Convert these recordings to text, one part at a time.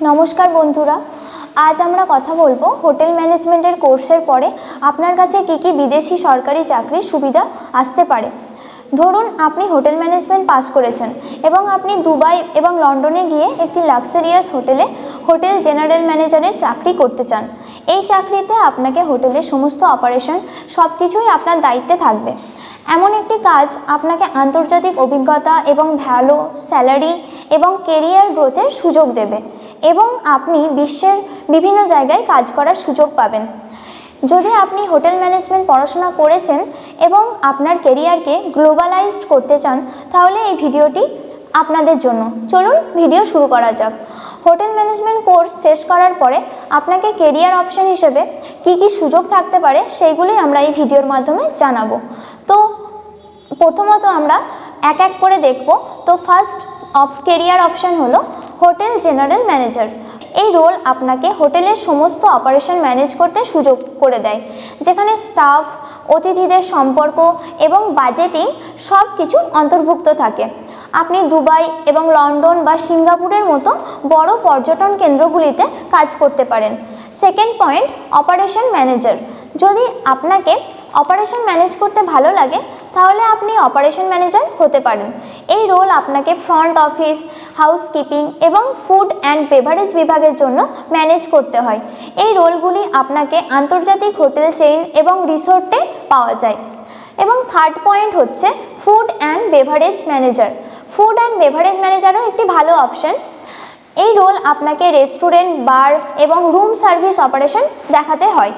नमस्कार बंधुरा आज আমরা কথা বলবো হোটেল ম্যানেজমেন্টের কোর্সের পরে আপনার কাছে কি কি বিদেশি সরকারি চাকরির সুবিধা আসতে পারে। ধরুন আপনি হোটেল ম্যানেজমেন্ট পাস করেছেন এবং আপনি দুবাই এবং লন্ডনে গিয়ে একটি লাক্সারিয়াস হোটেলে হোটেল জেনারেল ম্যানেজারের চাকরি করতে চান। এই চাকরিতে আপনাকে হোটেলের সমস্ত অপারেশন সবকিছুই আপনার দায়িত্বে থাকবে। এমন একটি কাজ আপনাকে আন্তর্জাতিক অভিজ্ঞতা এবং ভালো স্যালারি এবং কেরিয়ার গ্রোথের সুযোগ দেবে এবং আপনি বিশ্বের বিভিন্ন জায়গায় কাজ করার সুযোগ পাবেন। যদি আপনি হোটেল ম্যানেজমেন্ট পড়াশোনা করেছেন এবং আপনার কেরিয়ারকে গ্লোবালাইজড করতে চান তাহলে এই ভিডিওটি আপনাদের জন্য। চলুন ভিডিও শুরু করা যাক। হোটেল ম্যানেজমেন্ট কোর্স শেষ করার পরে আপনাকে কেরিয়ার অপশন হিসেবে কি কি সুযোগ থাকতে পারে সেইগুলোই আমরা এই ভিডিওর মাধ্যমে জানাবো। তো প্রথমত আমরা এক এক করে দেখব। তো ফার্স্ট কেরিয়ার অপশন হলো হোটেল জেনারেল ম্যানেজার। এই রোল আপনাকে হোটেলের সমস্ত অপারেশন ম্যানেজ করতে সুযোগ করে দেয়, যেখানে স্টাফ, অতিথিদের সম্পর্ক এবং বাজেটিং সব কিছু অন্তর্ভুক্ত থাকে। আপনি দুবাই এবং লন্ডন বা সিঙ্গাপুরের মতো বড় পর্যটন কেন্দ্রগুলিতে কাজ করতে পারেন। Second point, operation manager. যদি আপনাকে অপারেশন ম্যানেজ করতে ভালো লাগে তাহলে আপনি অপারেশন ম্যানেজার হতে পারেন। এই রোল আপনাকে ফ্রন্ট অফিস, হাউসকিপিং এবং ফুড অ্যান্ড বেভারেজ বিভাগের জন্য ম্যানেজ করতে হয়। এই রোলগুলি আপনাকে আন্তর্জাতিক হোটেল চেইন এবং রিসোর্টে পাওয়া যায়। এবং থার্ড পয়েন্ট হচ্ছে food and beverage manager. Food and beverage ম্যানেজারও একটি ভালো অপশন। এই রোল আপনাকে রেস্টুরেন্ট, বার এবং রুম সার্ভিস অপারেশন দেখাতে হয়।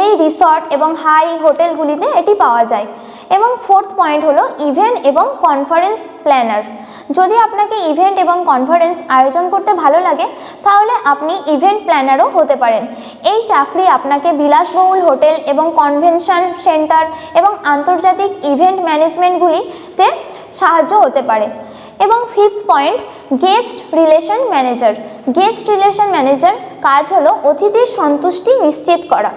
এই রিসর্ট এবং হাই হোটেলগুলিতে এটি পাওয়া যায়। এবং ফোর্থ পয়েন্ট হলো ইভেন্ট এবং কনফারেন্স প্ল্যানার। যদি আপনাকে ইভেন্ট এবং কনফারেন্স আয়োজন করতে ভালো লাগে তাহলে আপনি ইভেন্ট প্ল্যানারও হতে পারেন। এই চাকরি আপনাকে বিলাসবহুল হোটেল এবং কনভেনশন সেন্টার এবং আন্তর্জাতিক ইভেন্ট ম্যানেজমেন্টগুলিতে সাহায্য হতে পারে। এবং fifth point, guest relation manager. Guest relation manager কাজ হলো অতিথির সন্তুষ্টি নিশ্চিত করা।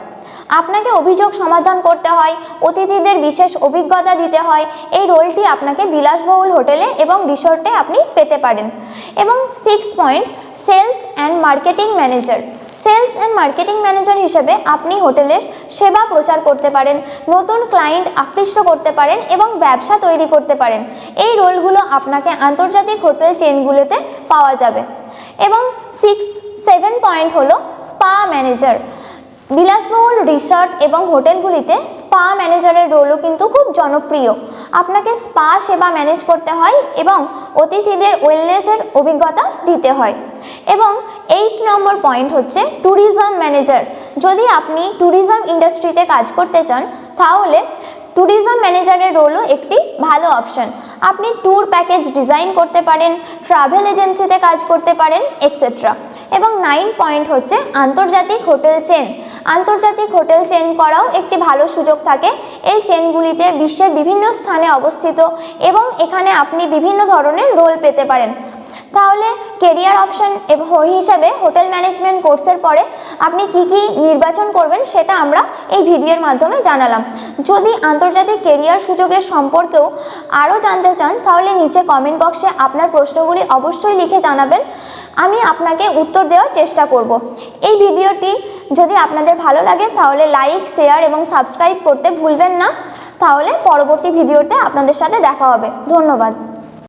আপনাকে অভিযোগ সমাধান করতে হয়, অতিথিদের বিশেষ অভিজ্ঞতা দিতে হয়। এই রোলটি আপনাকে বিলাসবহুল হোটেলে এবং রিসোর্টে আপনি পেতে পারেন। এবং six point, sales and marketing manager. Sales and marketing manager হিসেবে আপনি হোটেলের সেবা প্রচার করতে পারেন, নতুন ক্লায়েন্ট আকৃষ্ট করতে পারেন এবং ব্যবসা তৈরি করতে পারেন। এই রোলগুলো আপনাকে আন্তর্জাতিক হোটেল চেইনগুলোতে পাওয়া যাবে। এবং সেভেন পয়েন্ট হলো স্পা ম্যানেজার। বিলাসবহুল রিসর্ট এবং হোটেলগুলিতে স্পা ম্যানেজারের রোলও কিন্তু খুব জনপ্রিয়। আপনাকে স্পা সেবা ম্যানেজ করতে হয় এবং অতিথিদের ওয়েলনেসের অভিজ্ঞতা দিতে হয়। এবং 8 নম্বর পয়েন্ট হচ্ছে ট্যুরিজম ম্যানেজার। যদি আপনি ট্যুরিজম ইন্ডাস্ট্রিতে কাজ করতে চান তাহলে ট্যুরিজম ম্যানেজারের রোলও একটি ভালো অপশন। আপনি ট্যুর প্যাকেজ ডিজাইন করতে পারেন, ট্রাভেল এজেন্সিতে কাজ করতে পারেন, এক্সেট্রা। এবং 9 পয়েন্ট হচ্ছে আন্তর্জাতিক হোটেল চেন। আন্তর্জাতিক হোটেল চেন করাও একটি ভালো সুযোগ থাকে। এই চেনগুলিতে বিশ্বের বিভিন্ন স্থানে অবস্থিত এবং এখানে আপনি বিভিন্ন ধরনের রোল পেতে পারেন। তাহলে কেরিয়ার অপশন হিসেবে হোটেল ম্যানেজমেন্ট কোর্সের পরে আপনি কি কি নির্বাচন করবেন সেটা আমরা এই ভিডিওর মাধ্যমে জানালাম। যদি আন্তর্জাতিক কেরিয়ার সুযোগের সম্পর্কেও আরও জানতে চান তাহলে নিচে কমেন্ট বক্সে আপনার প্রশ্নগুলি অবশ্যই লিখে জানাবেন, আমি আপনাকে উত্তর দেওয়ার চেষ্টা করব। এই ভিডিওটি যদি আপনাদের ভালো লাগে তাহলে লাইক, শেয়ার এবং সাবস্ক্রাইব করতে ভুলবেন না। তাহলে পরবর্তী ভিডিওতে আপনাদের সাথে দেখা হবে। ধন্যবাদ।